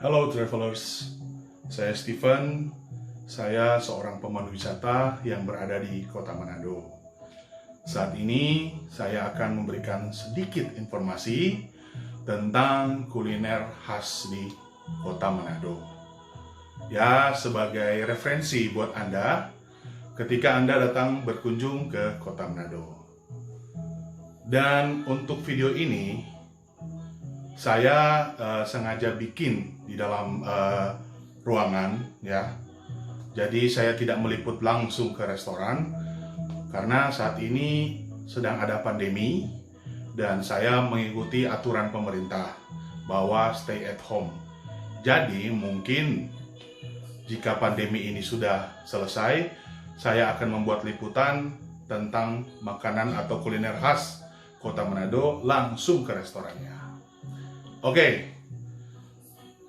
Halo travelers, saya Steven. Saya seorang pemandu wisata yang berada di Kota Manado. Saat ini saya akan memberikan sedikit informasi tentang kuliner khas di Kota Manado. Ya, sebagai referensi buat Anda ketika Anda datang berkunjung ke Kota Manado. Dan untuk video ini saya sengaja bikin di dalam ruangan, ya. Jadi saya tidak meliput langsung ke restoran karena saat ini sedang ada pandemi dan saya mengikuti aturan pemerintah bahwa stay at home. Jadi mungkin jika pandemi ini sudah selesai, saya akan membuat liputan tentang makanan atau kuliner khas Kota Manado langsung ke restorannya. Oke,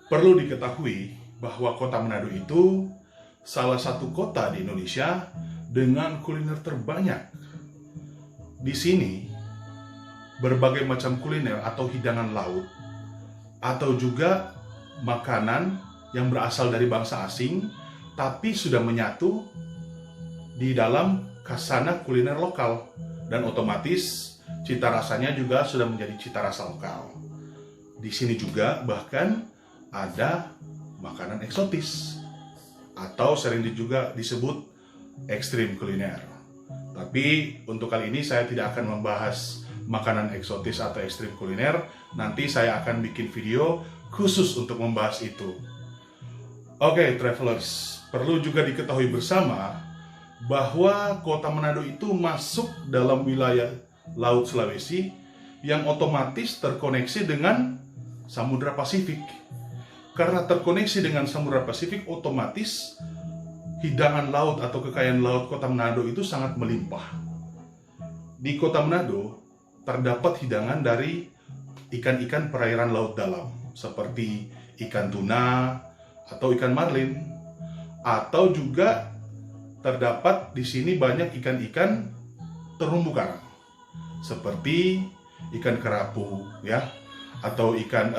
perlu diketahui bahwa Kota Manado itu salah satu kota di Indonesia dengan kuliner terbanyak. Di sini, berbagai macam kuliner atau hidangan laut, atau juga makanan yang berasal dari bangsa asing, tapi sudah menyatu di dalam khasana kuliner lokal. Dan otomatis, cita rasanya juga sudah menjadi cita rasa lokal. Di sini juga bahkan ada makanan eksotis atau sering juga disebut ekstrim kuliner. Tapi untuk kali ini saya tidak akan membahas makanan eksotis atau ekstrim kuliner. Nanti saya akan bikin video khusus untuk membahas itu. Oke, travelers, perlu juga diketahui bersama bahwa Kota Manado itu masuk dalam wilayah Laut Sulawesi yang otomatis terkoneksi dengan Samudra Pasifik. Karena terkoneksi dengan Samudra Pasifik, otomatis hidangan laut atau kekayaan laut Kota Manado itu sangat melimpah. Di Kota Manado terdapat hidangan dari ikan-ikan perairan laut dalam, seperti ikan tuna atau ikan marlin, atau juga terdapat di sini banyak ikan-ikan terumbu karang, seperti ikan kerapu, ya, atau ikan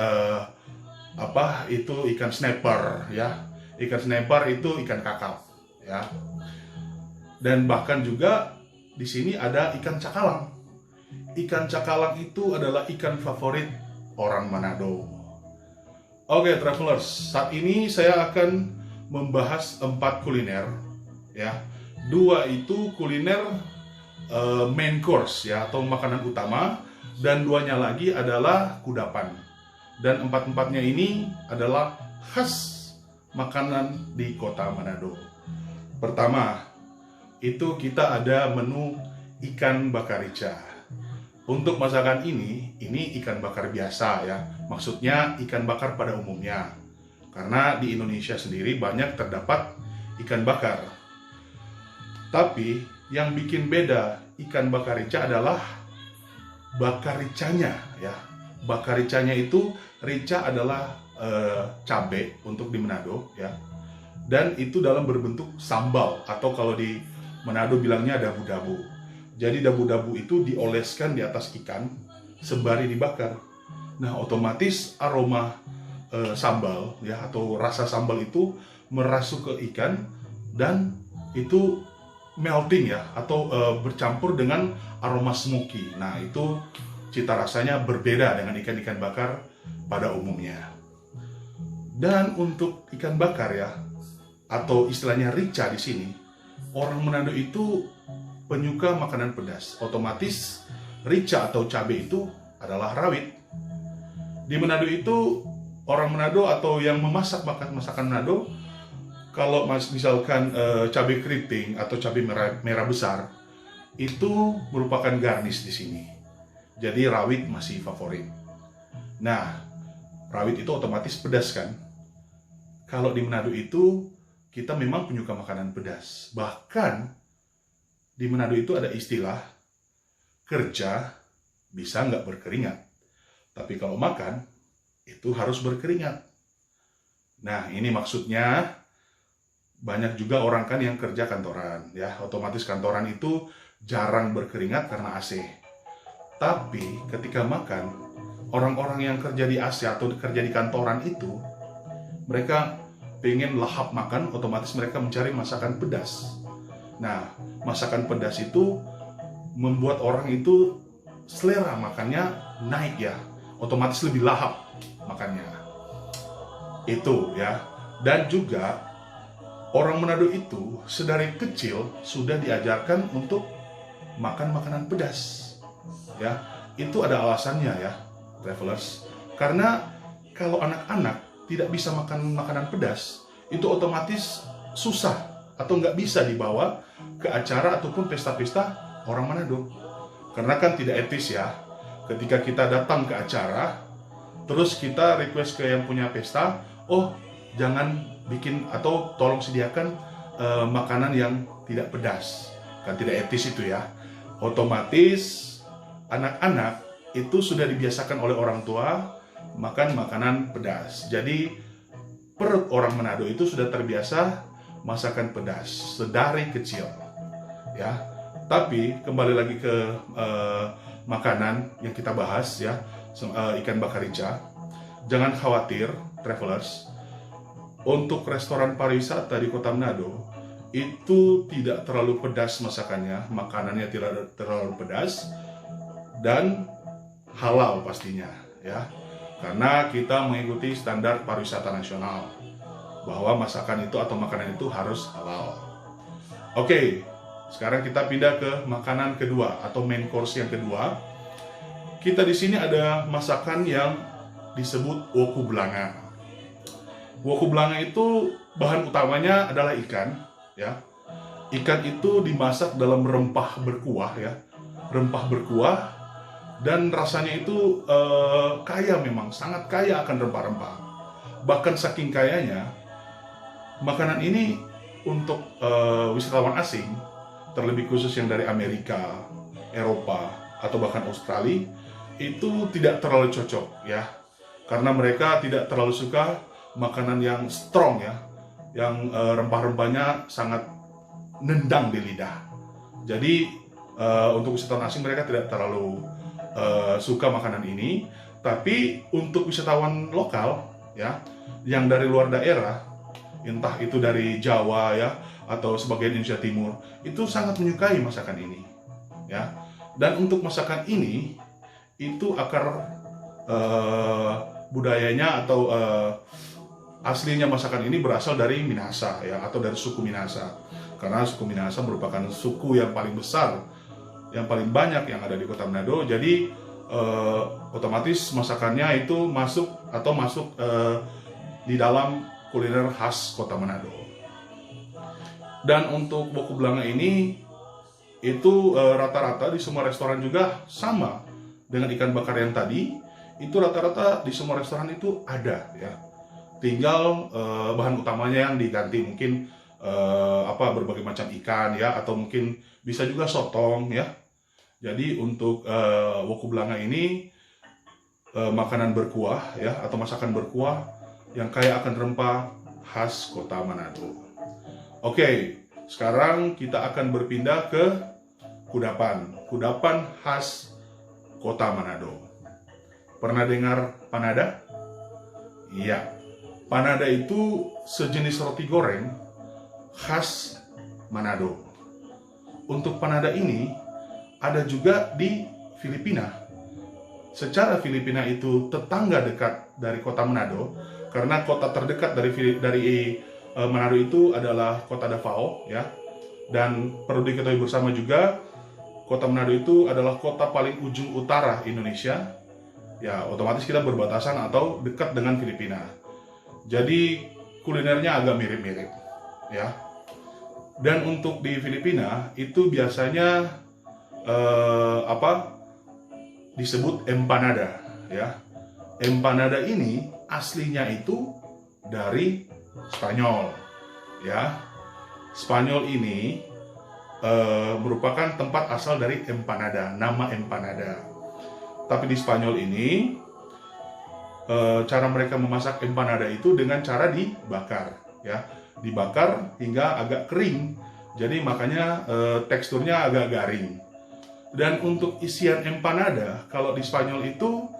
ikan snapper, ya. Ikan snapper itu ikan kakap, ya. Dan bahkan juga di sini ada ikan cakalang. Ikan cakalang itu adalah ikan favorit orang Manado. Oke, travelers, saat ini saya akan membahas 4 kuliner, ya. 2 itu kuliner main course, ya, atau makanan utama, dan 2-nya lagi adalah kudapan. Dan 4-empatnya ini adalah khas makanan di Kota Manado. Pertama, itu kita ada menu ikan bakar rica. Untuk masakan ini ikan bakar biasa, ya. Maksudnya ikan bakar pada umumnya. Karena di Indonesia sendiri banyak terdapat ikan bakar. Tapi yang bikin beda ikan bakar rica adalah bakar ricanya, ya. Bakar ricanya itu, rica adalah cabai untuk di Manado, ya. Dan itu dalam berbentuk sambal, atau kalau di Manado bilangnya dabu-dabu. Jadi dabu-dabu itu dioleskan di atas ikan sembari dibakar. Nah, otomatis aroma sambal, ya, atau rasa sambal itu merasuk ke ikan dan itu melting, ya, atau bercampur dengan aroma smoky. Nah, itu cita rasanya berbeda dengan ikan-ikan bakar pada umumnya. Dan untuk ikan bakar, ya, atau istilahnya rica di sini, orang Manado itu penyuka makanan pedas. Otomatis rica atau cabai itu adalah rawit. Di Manado itu orang Manado atau yang memasak masakan Manado, kalau misalkan cabai keriting atau cabai merah besar, itu merupakan garnish di sini. Jadi rawit masih favorit. Nah, rawit itu otomatis pedas, kan? Kalau di Manado itu kita memang penyuka makanan pedas. Bahkan di Manado itu ada istilah kerja bisa nggak berkeringat, tapi kalau makan itu harus berkeringat. Nah, ini maksudnya banyak juga orang kan yang kerja kantoran, ya. Otomatis kantoran itu jarang berkeringat karena AC. Tapi ketika makan, orang-orang yang kerja di AC atau kerja di kantoran itu mereka pengen lahap makan, otomatis mereka mencari masakan pedas. Nah, masakan pedas itu membuat orang itu selera makannya naik ya, otomatis lebih lahap makannya. Itu ya. Dan juga orang Manado itu sedari kecil sudah diajarkan untuk makan makanan pedas. Ya, itu ada alasannya ya, travelers. Karena kalau anak-anak tidak bisa makan makanan pedas, itu otomatis susah atau nggak bisa dibawa ke acara ataupun pesta-pesta orang Manado. Karena kan tidak etis ya, ketika kita datang ke acara, terus kita request ke yang punya pesta, oh jangan bikin atau tolong sediakan makanan yang tidak pedas. Kan tidak etis itu ya. Otomatis anak-anak itu sudah dibiasakan oleh orang tua makan makanan pedas. Jadi perut orang Manado itu sudah terbiasa masakan pedas sedari kecil ya. Tapi kembali lagi ke makanan yang kita bahas ya, ikan bakar rica. Jangan khawatir travelers, untuk restoran pariwisata di Kota Manado itu tidak terlalu pedas masakannya, makanannya tidak terlalu pedas dan halal pastinya ya. Karena kita mengikuti standar pariwisata nasional bahwa masakan itu atau makanan itu harus halal. Oke, sekarang kita pindah ke makanan kedua atau main course yang kedua. Kita di sini ada masakan yang disebut woku blanga. Woku blanga itu bahan utamanya adalah ikan ya. Ikan itu dimasak dalam rempah berkuah ya. Rempah berkuah. Dan rasanya itu kaya, memang sangat kaya akan rempah-rempah. Bahkan saking kayanya, makanan ini untuk wisatawan asing, terlebih khusus yang dari Amerika, Eropa, atau bahkan Australia, itu tidak terlalu cocok ya. Karena mereka tidak terlalu suka makanan yang strong ya, yang rempah-rempahnya sangat nendang di lidah. Jadi untuk wisatawan asing mereka tidak terlalu suka makanan ini, tapi untuk wisatawan lokal ya, yang dari luar daerah, entah itu dari Jawa ya atau sebagian Indonesia Timur, itu sangat menyukai masakan ini ya. Dan untuk masakan ini itu akar budayanya atau aslinya masakan ini berasal dari Minahasa ya, atau dari suku Minahasa. Karena suku Minahasa merupakan suku yang paling besar, yang paling banyak yang ada di Kota Manado. Jadi otomatis masakannya itu masuk di dalam kuliner khas Kota Manado. Dan untuk woku blanga ini itu rata-rata di semua restoran juga sama dengan ikan bakar yang tadi. Itu rata-rata di semua restoran itu ada ya. Tinggal bahan utamanya yang diganti, mungkin berbagai macam ikan ya, atau mungkin bisa juga sotong ya. Jadi untuk woku blanga ini makanan berkuah ya, atau masakan berkuah yang kaya akan rempah khas Kota Manado. Oke, sekarang kita akan berpindah ke kudapan khas Kota Manado. Pernah dengar panada? Iya. Panada itu sejenis roti goreng khas Manado. Untuk panada ini ada juga di Filipina. Secara Filipina itu tetangga dekat dari Kota Manado, karena kota terdekat dari Manado itu adalah Kota Davao ya. Dan perlu diketahui bersama juga, Kota Manado itu adalah kota paling ujung utara Indonesia. Ya, otomatis kita berbatasan atau dekat dengan Filipina. Jadi kulinernya agak mirip-mirip ya. Dan untuk di Filipina itu biasanya disebut empanada ya. Empanada ini aslinya itu dari Spanyol ya. Spanyol ini merupakan tempat asal dari empanada, nama empanada. Tapi di Spanyol ini cara mereka memasak empanada itu dengan cara dibakar ya, dibakar hingga agak kering, jadi makanya teksturnya agak garing. Dan untuk isian empanada kalau di Spanyol itu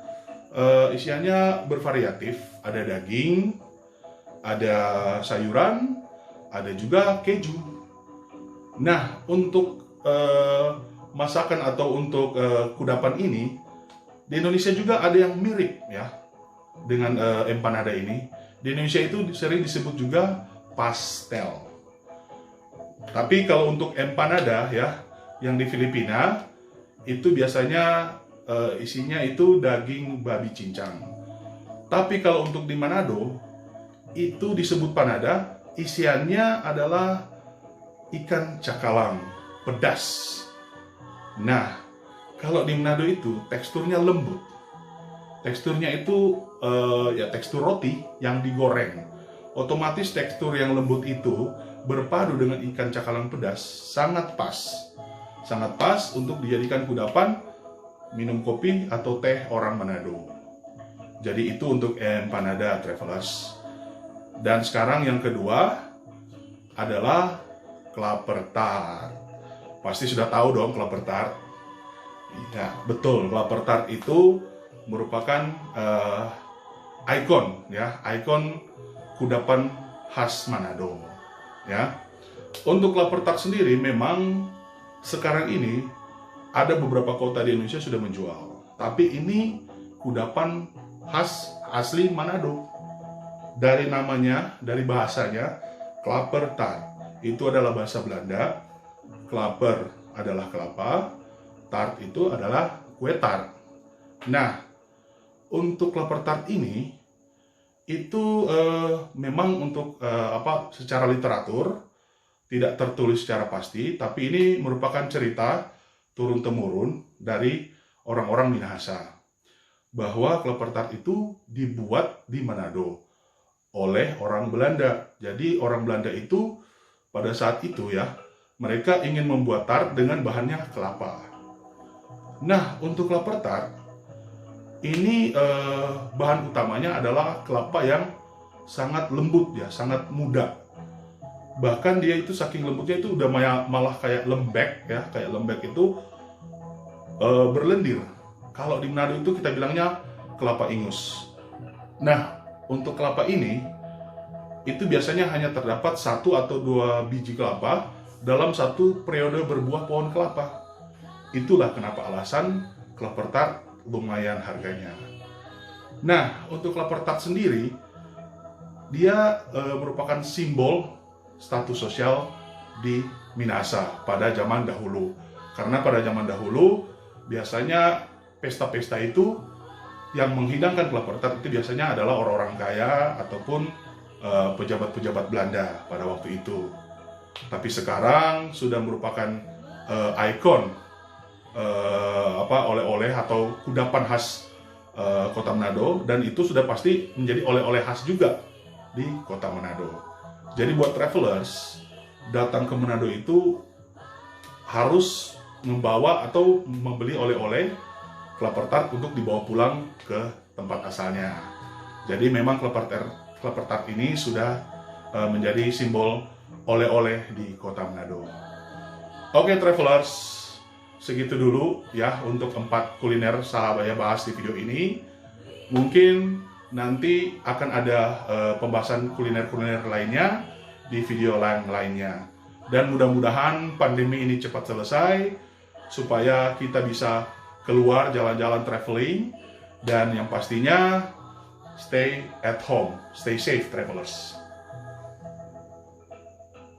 isiannya bervariatif, ada daging, ada sayuran, ada juga keju. Nah, untuk masakan atau untuk kudapan ini di Indonesia juga ada yang mirip ya dengan empanada ini. Di Indonesia itu sering disebut juga pastel. Tapi kalau untuk empanada ya yang di Filipina itu biasanya isinya itu daging babi cincang. Tapi kalau untuk di Manado itu disebut panada, isiannya adalah ikan cakalang pedas. Nah, kalau di Manado itu teksturnya lembut. Teksturnya itu ya tekstur roti yang digoreng. Otomatis tekstur yang lembut itu berpadu dengan ikan cakalang pedas sangat pas. Sangat pas untuk dijadikan kudapan, minum kopi atau teh orang Manado. Jadi itu untuk empanada, travelers. Dan sekarang yang kedua adalah klaper tart. Pasti sudah tahu dong klaper tart. Ya, betul. Klaper tart itu merupakan ikon ya, ikon kudapan khas Manado. Ya. Untuk klaper tart sendiri memang sekarang ini ada beberapa kota di Indonesia sudah menjual. Tapi ini kudapan khas asli Manado. Dari namanya, dari bahasanya, klaper tart. Itu adalah bahasa Belanda. Klaper adalah kelapa, tart itu adalah kue tart. Nah, untuk klaper tart ini itu memang untuk secara literatur tidak tertulis secara pasti, tapi ini merupakan cerita turun-temurun dari orang-orang Minahasa bahwa klaper tart itu dibuat di Manado oleh orang Belanda. Jadi orang Belanda itu pada saat itu ya, mereka ingin membuat tart dengan bahannya kelapa. Nah, untuk klaper tart ini bahan utamanya adalah kelapa yang sangat lembut ya, sangat muda. Bahkan dia itu saking lembutnya itu udah malah kayak lembek ya, kayak lembek itu berlendir. Kalau di Manado itu kita bilangnya kelapa ingus. Nah, untuk kelapa ini itu biasanya hanya terdapat 1 atau 2 biji kelapa dalam satu periode berbuah pohon kelapa. Itulah kenapa alasan klaper tart lumayan harganya. Nah, untuk klaper tart sendiri dia merupakan simbol status sosial di Minahasa pada zaman dahulu. Karena pada zaman dahulu biasanya pesta-pesta itu yang menghidangkan klaper tart itu biasanya adalah orang-orang kaya ataupun pejabat-pejabat Belanda pada waktu itu. Tapi sekarang sudah merupakan ikon oleh-oleh atau kudapan khas kota Manado, dan itu sudah pasti menjadi oleh-oleh khas juga di kota Manado. Jadi buat travelers datang ke Manado itu harus membawa atau membeli oleh-oleh klaper tart untuk dibawa pulang ke tempat asalnya. Jadi memang klaper tart ini sudah menjadi simbol oleh-oleh di kota Manado. Oke travelers, segitu dulu ya untuk 4 kuliner Sahabaya bahas di video ini. Mungkin nanti akan ada pembahasan kuliner-kuliner lainnya di video lainnya. Dan mudah-mudahan pandemi ini cepat selesai supaya kita bisa keluar jalan-jalan traveling, dan yang pastinya stay at home, stay safe travelers.